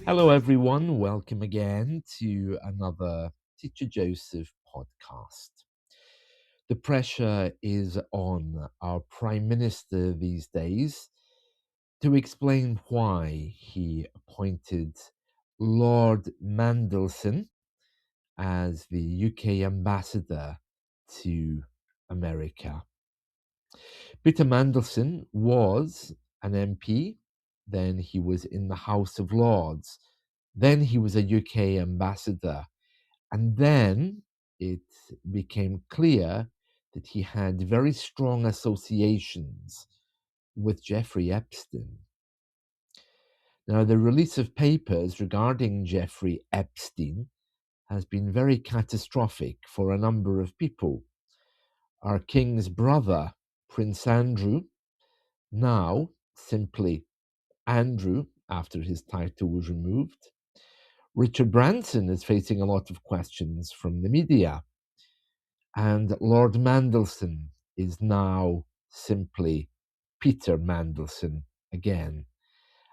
Hello, everyone. Welcome again to another Teacher Joseph podcast. The pressure is on our Prime Minister these days to explain why he appointed Lord Mandelson as the UK ambassador to America. Peter Mandelson was an MP, then he was in the House of Lords, then he was a UK ambassador, and then it became clear that he had very strong associations with Jeffrey Epstein. Now, the release of papers regarding Jeffrey Epstein has been very catastrophic for a number of people. Our king's brother, Prince Andrew, now simply Andrew, after his title was removed. Richard Branson is facing a lot of questions from the media. And Lord Mandelson is now simply Peter Mandelson again.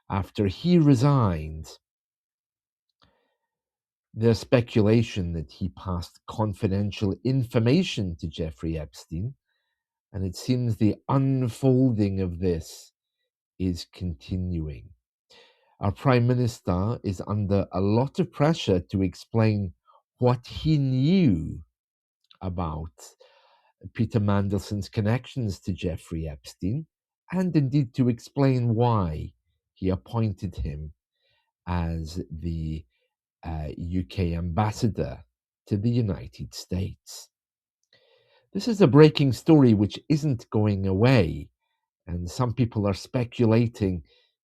After he resigned, there's speculation that he passed confidential information to Jeffrey Epstein, and it seems the unfolding of this is continuing. Our Prime Minister is under a lot of pressure to explain what he knew about Peter Mandelson's connections to Jeffrey Epstein, and indeed to explain why he appointed him as the UK ambassador to the United States. This is a breaking story which isn't going away, and some people are speculating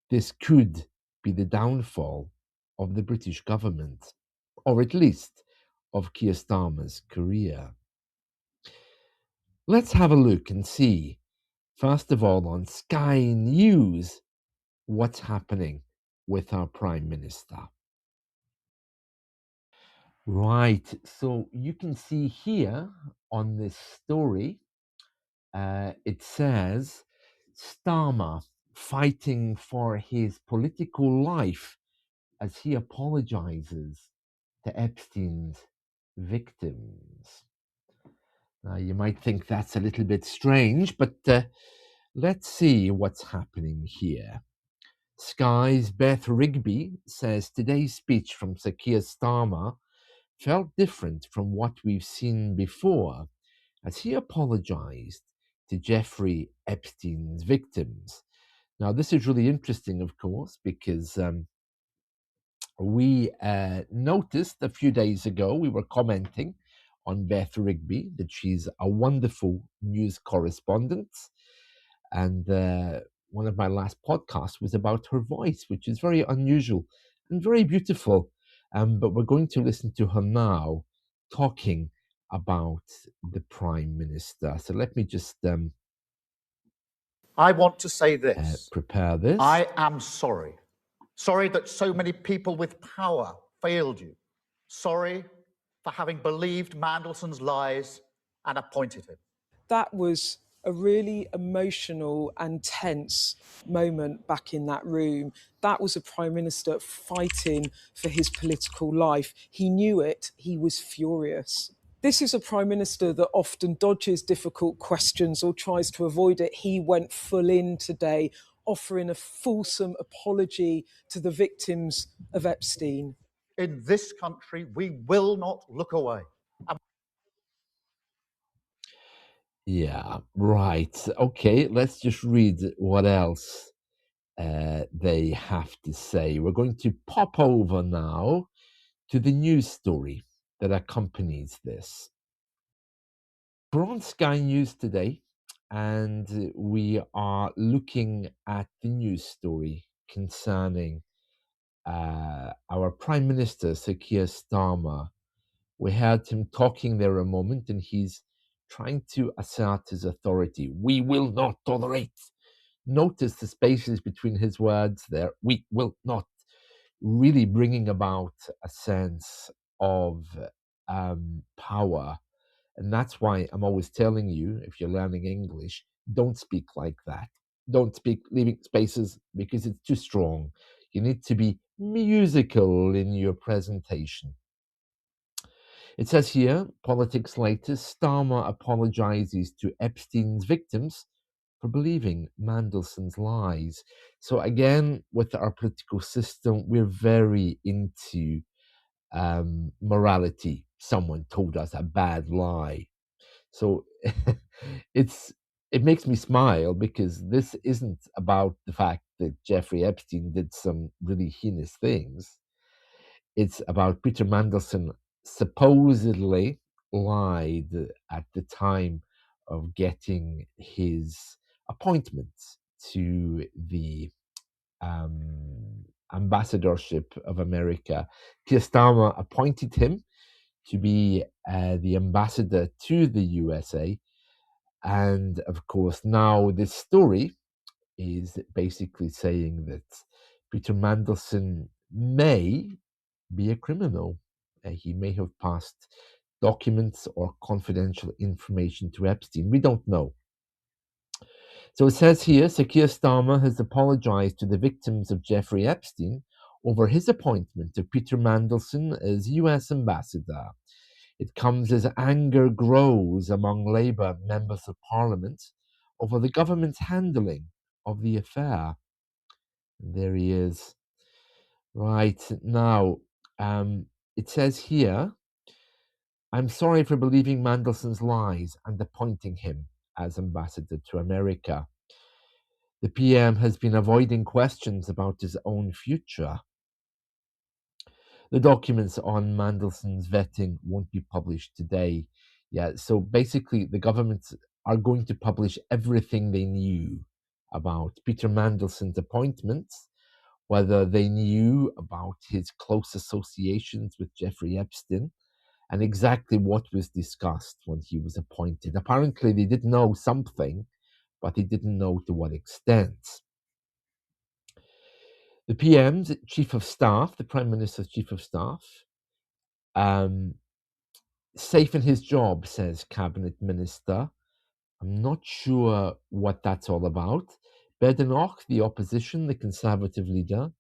this could be the downfall of the British government, or at least of Keir Starmer's career. Let's have a look and see, first of all, on Sky News, what's happening with our Prime Minister. Right, so you can see here on this story, it says, Starmer fighting for his political life as he apologizes to Epstein's victims. Now, you might think that's a little bit strange, but let's see what's happening here. Sky's Beth Rigby says today's speech from Sir Keir Starmer felt different from what we've seen before, as he apologized to Jeffrey Epstein's victims. Now, this is really interesting, of course, because we noticed a few days ago, we were commenting on Beth Rigby, that she's a wonderful news correspondent. And one of my last podcasts was about her voice, which is very unusual and very beautiful. But we're going to listen to her now talking about the Prime Minister. So let me just I want to say this. prepare this. I am sorry. Sorry that so many people with power failed you. Sorry for having believed Mandelson's lies and appointed him. That was a really emotional and tense moment back in that room. That was a Prime Minister fighting for his political life. He knew it. He was furious. This is a Prime Minister that often dodges difficult questions or tries to avoid it. He went full in today, offering a fulsome apology to the victims of Epstein. In this country, we will not look away. Yeah, right. Okay, let's just read what else they have to say. We're going to pop over now to the news story that accompanies this. We're on Sky News today, and we are looking at the news story concerning our Prime Minister, Sir Keir Starmer. We heard him talking there a moment, and he's trying to assert his authority. We will not tolerate. Notice the spaces between his words there. We will not. Really bringing about a sense of power. And that's why I'm always telling you, if you're learning English, don't speak like that. Don't speak leaving spaces because it's too strong. You need to be musical in your presentation. It says here, politics latest, Starmer apologizes to Epstein's victims for believing Mandelson's lies. So again, with our political system, we're very into morality. Someone told us a bad lie. So it makes me smile because this isn't about the fact that Jeffrey Epstein did some really heinous things. It's about Peter Mandelson supposedly lied at the time of getting his appointment to the ambassadorship of America. Keir Starmer appointed him to be the ambassador to the USA. And of course, now this story is basically saying that Peter Mandelson may be a criminal. He may have passed documents or confidential information to Epstein. We don't know. So it says here, Sir Keir Starmer has apologized to the victims of Jeffrey Epstein over his appointment of Peter Mandelson as US ambassador. It comes as anger grows among Labour members of Parliament over the government's handling of the affair. And there he is. Right, now, it says here, I'm sorry for believing Mandelson's lies and appointing him as ambassador to America. The PM has been avoiding questions about his own future. The documents on Mandelson's vetting won't be published today. Yeah, so basically the government are going to publish everything they knew about Peter Mandelson's appointments, whether they knew about his close associations with Jeffrey Epstein, and exactly what was discussed when he was appointed. Apparently they did know something, but they didn't know to what extent. The PM's chief of staff, the Prime Minister's chief of staff, safe in his job, says Cabinet Minister. I'm not sure what that's all about. Badenoch, the opposition, the Conservative leader,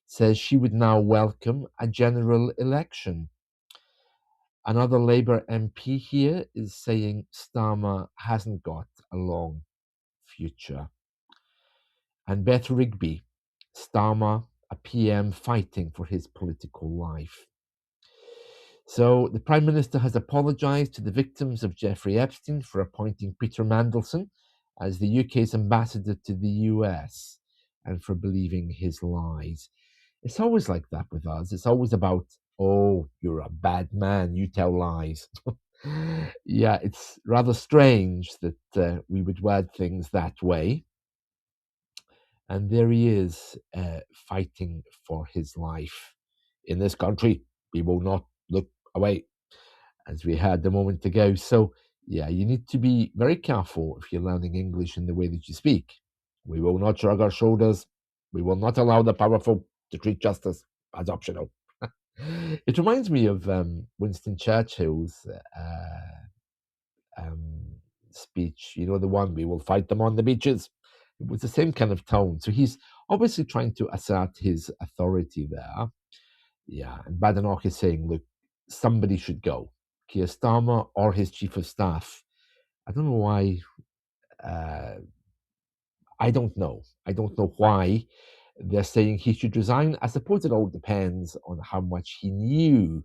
says she would now welcome a general election. Another Labour MP here is saying Starmer hasn't got a long future. And Beth Rigby, Starmer, a PM fighting for his political life. So the Prime Minister has apologised to the victims of Jeffrey Epstein for appointing Peter Mandelson as the UK's ambassador to the US and for believing his lies. It's always like that with us. It's always about, oh, you're a bad man, you tell lies. Yeah, it's rather strange that we would word things that way. And there he is, fighting for his life. In this country, we will not look away, as we had a moment ago. So, yeah, you need to be very careful if you're learning English in the way that you speak. We will not shrug our shoulders. We will not allow the powerful to treat justice as optional. It reminds me of Winston Churchill's speech, you know, the one, we will fight them on the beaches. It was the same kind of tone. So he's obviously trying to assert his authority there. Yeah, and Badenoch is saying, look, somebody should go. Keir Starmer or his chief of staff. I don't know why. I don't know. I don't know why they're saying he should resign. I suppose it all depends on how much he knew.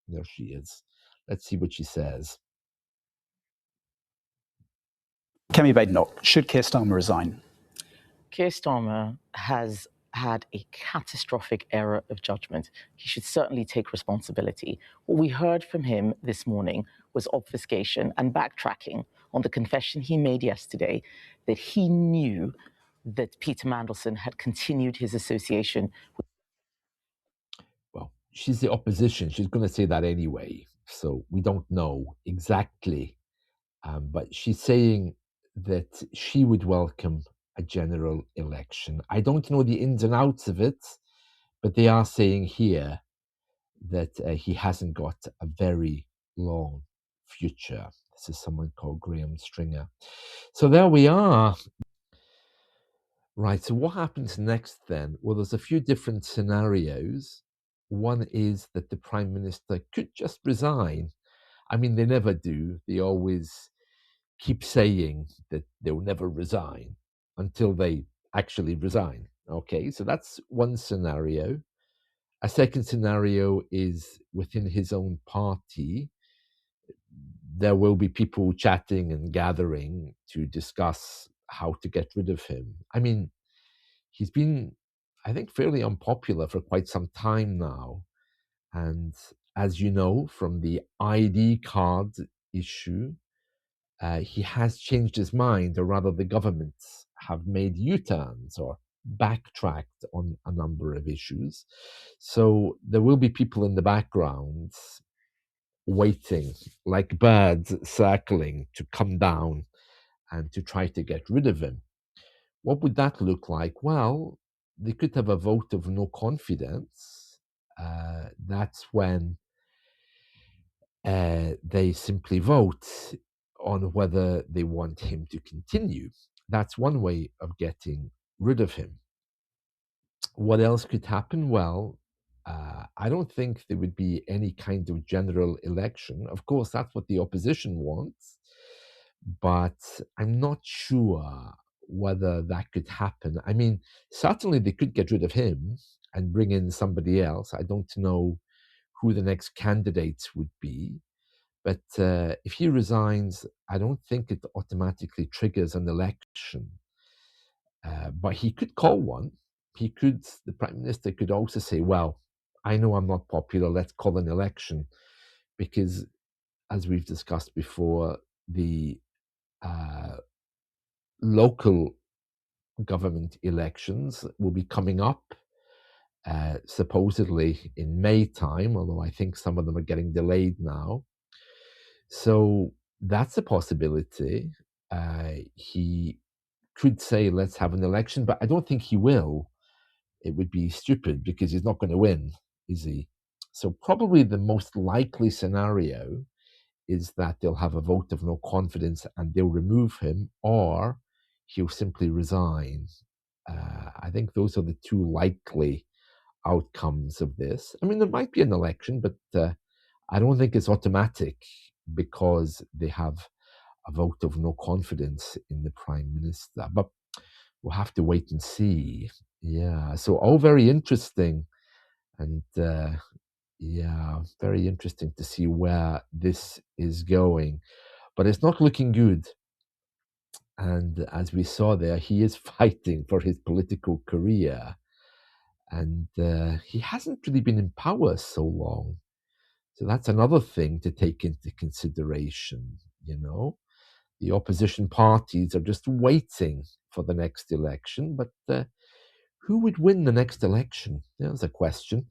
There she is. Let's see what she says. Kemi Badenoch, should Keir Starmer resign? Keir Starmer has had a catastrophic error of judgment. He should certainly take responsibility. What we heard from him this morning was obfuscation and backtracking on the confession he made yesterday that he knew that Peter Mandelson had continued his association with. Well, she's the opposition. She's going to say that anyway. So we don't know exactly. But she's saying that she would welcome a general election. I don't know the ins and outs of it, but they are saying here that he hasn't got a very long future. This is someone called Graham Stringer. So there we are. Right, so what happens next then? Well, there's a few different scenarios. One is that the Prime Minister could just resign. I mean, they never do. They always keep saying that they'll never resign until they actually resign. Okay, so that's one scenario. A second scenario is within his own party, there will be people chatting and gathering to discuss how to get rid of him. I mean, he's been, I think, fairly unpopular for quite some time now. And as you know, from the ID card issue, he has changed his mind, or rather, the governments have made U turns or backtracked on a number of issues. So there will be people in the background waiting, like birds circling, to come down and to try to get rid of him. What would that look like? Well, they could have a vote of no confidence. That's when they simply vote on whether they want him to continue. That's one way of getting rid of him. What else could happen? Well, I don't think there would be any kind of general election. Of course, that's what the opposition wants, but I'm not sure whether that could happen. I mean, certainly they could get rid of him and bring in somebody else. I don't know who the next candidates would be. But if he resigns, I don't think it automatically triggers an election. But he could call one. The Prime Minister could also say, well, I know I'm not popular, let's call an election. Because, as we've discussed before, the local government elections will be coming up, supposedly in May time, although I think some of them are getting delayed now. So that's a possibility. He could say, let's have an election, but I don't think he will. It would be stupid because he's not going to win, is he? So probably the most likely scenario is that they'll have a vote of no confidence and they'll remove him, or he'll simply resign. I think those are the two likely outcomes of this. I mean, there might be an election, but I don't think it's automatic because they have a vote of no confidence in the Prime Minister. But we'll have to wait and see. Yeah, so all very interesting. And yeah, very interesting to see where this is going. But it's not looking good. And as we saw there, he is fighting for his political career. And he hasn't really been in power so long. So that's another thing to take into consideration, you know. The opposition parties are just waiting for the next election, but who would win the next election? There's a question.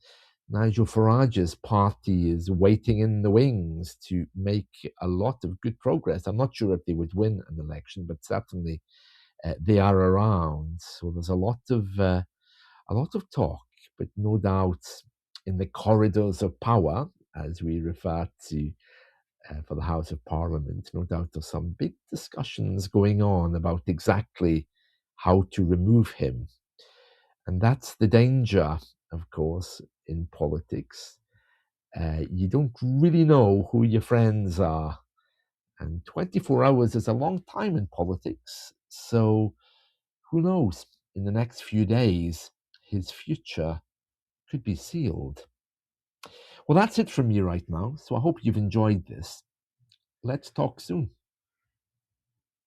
Nigel Farage's party is waiting in the wings to make a lot of good progress. I'm not sure if they would win an election, but certainly they are around. So there's a lot of talk, but no doubt in the corridors of power, as we refer to for the House of Parliament, no doubt there's some big discussions going on about exactly how to remove him. And that's the danger, of course, in politics. You don't really know who your friends are. And 24 hours is a long time in politics. So who knows? In the next few days, his future could be sealed. Well, that's it from me right now. So I hope you've enjoyed this. Let's talk soon.